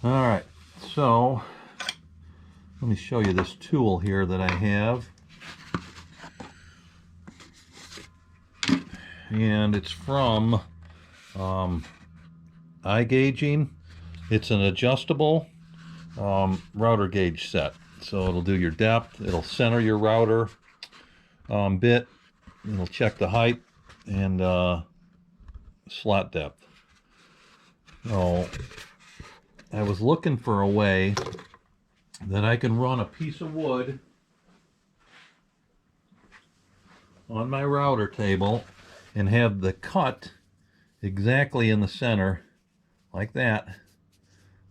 All right, so let me show you this tool here that I have. And it's from iGAUGING. It's an adjustable router gauge set. So it'll do your depth, it'll center your router bit, it'll check the height and slot depth. So I was looking for a way that I can run a piece of wood on my router table and have the cut exactly in the center, like that,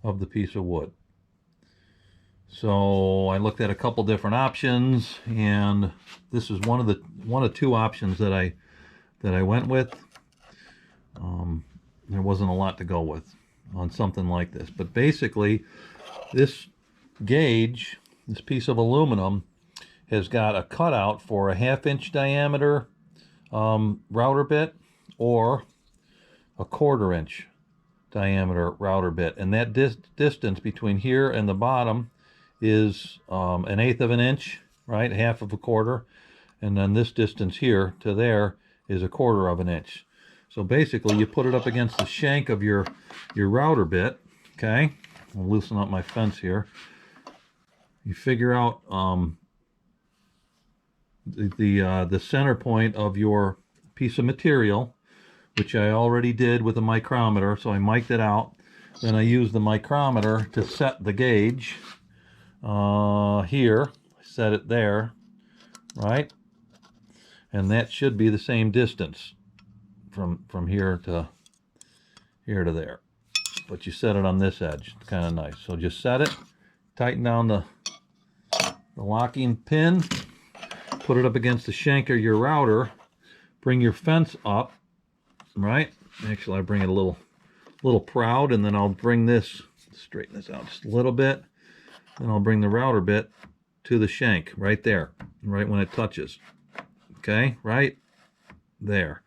of the piece of wood. So I looked at a couple different options, and this is one of two options that I went with. There wasn't a lot to go with on something like this, but basically this gauge, this piece of aluminum, has got a cutout for a 1/2 inch diameter router bit or a 1/4 inch diameter router bit, and that distance between here and the bottom is 1/8 of an inch, right? Half of a quarter. And then this distance here to there is 1/4 of an inch. So basically you put it up against the shank of your router bit. Okay, I'll loosen up my fence here. You figure out the center point of your piece of material, which I already did with a micrometer, so I mic'd it out. Then I use the micrometer to set the gauge here, set it there, right? And that should be the same distance from here to there. But you set it on this edge. It's kind of nice. So just set it, tighten down the locking pin, put it up against the shank of your router, bring your fence up, right? Actually, I bring it a little proud, and then I'll bring this, straighten this out just a little bit, and I'll bring the router bit to the shank right there, right when it touches. Okay, right there.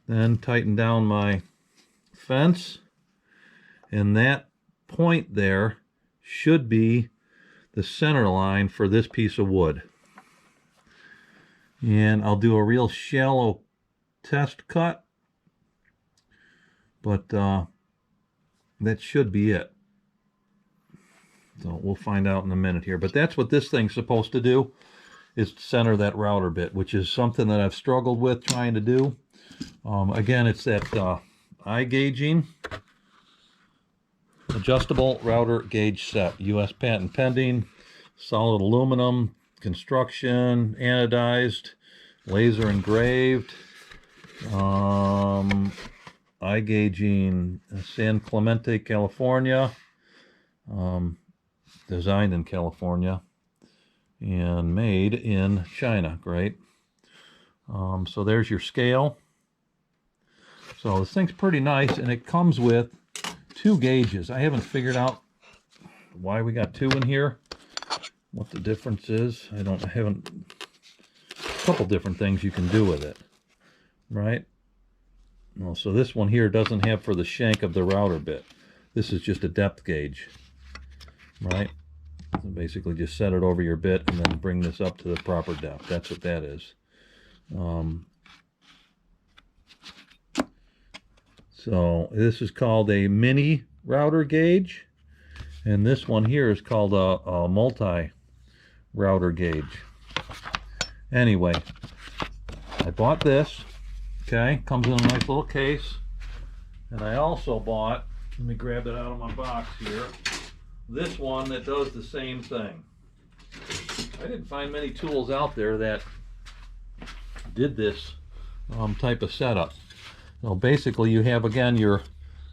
Then tighten down my fence, and that point there should be the center line for this piece of wood. And I'll do a real shallow test cut, but that should be it. So we'll find out in a minute here. But that's what this thing's supposed to do, is center that router bit, which is something that I've struggled with trying to do. Again, it's that iGAUGING adjustable router gauge set, U.S. patent pending, solid aluminum, construction, anodized, laser engraved, iGAUGING, San Clemente, California, designed in California and made in China. Great. So there's your scale. So this thing's pretty nice, and it comes with 2 gauges. I haven't figured out why we got 2 in here, what the difference is. I haven't, a couple different things you can do with it, right? Well, so this one here doesn't have for the shank of the router bit. This is just a depth gauge, right? So basically just set it over your bit and then bring this up to the proper depth. That's what that is. So this is called a mini router gauge, and this one here is called a multi router gauge. Anyway, I bought this. Okay, comes in a nice little case, and I also bought, let me grab it out of my box here, this one that does the same thing. I didn't find many tools out there that did this type of setup. So basically you have, again, your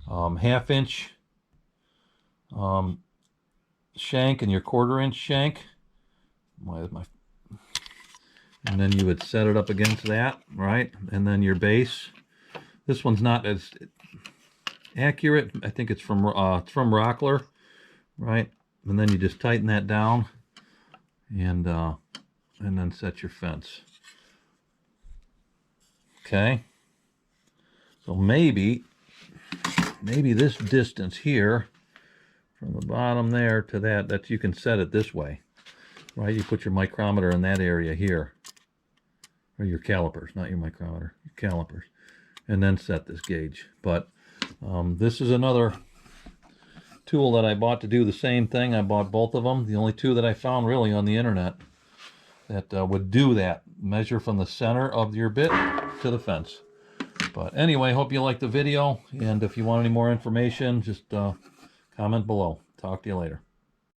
1/2 inch shank and your 1/4 inch shank. And then you would set it up against that, right? And then your base. This one's not as accurate. I think it's from Rockler, right? And then you just tighten that down, and then set your fence. Okay. So maybe this distance here from the bottom there to that you can set it this way, right? You put your micrometer in that area here, or your calipers, not your micrometer, your calipers, and then set this gauge. But this is another tool that I bought to do the same thing. I bought both of them. The only two that I found really on the internet that would do that, measure from the center of your bit to the fence. But anyway, hope you liked the video, and if you want any more information, just comment below. Talk to you later.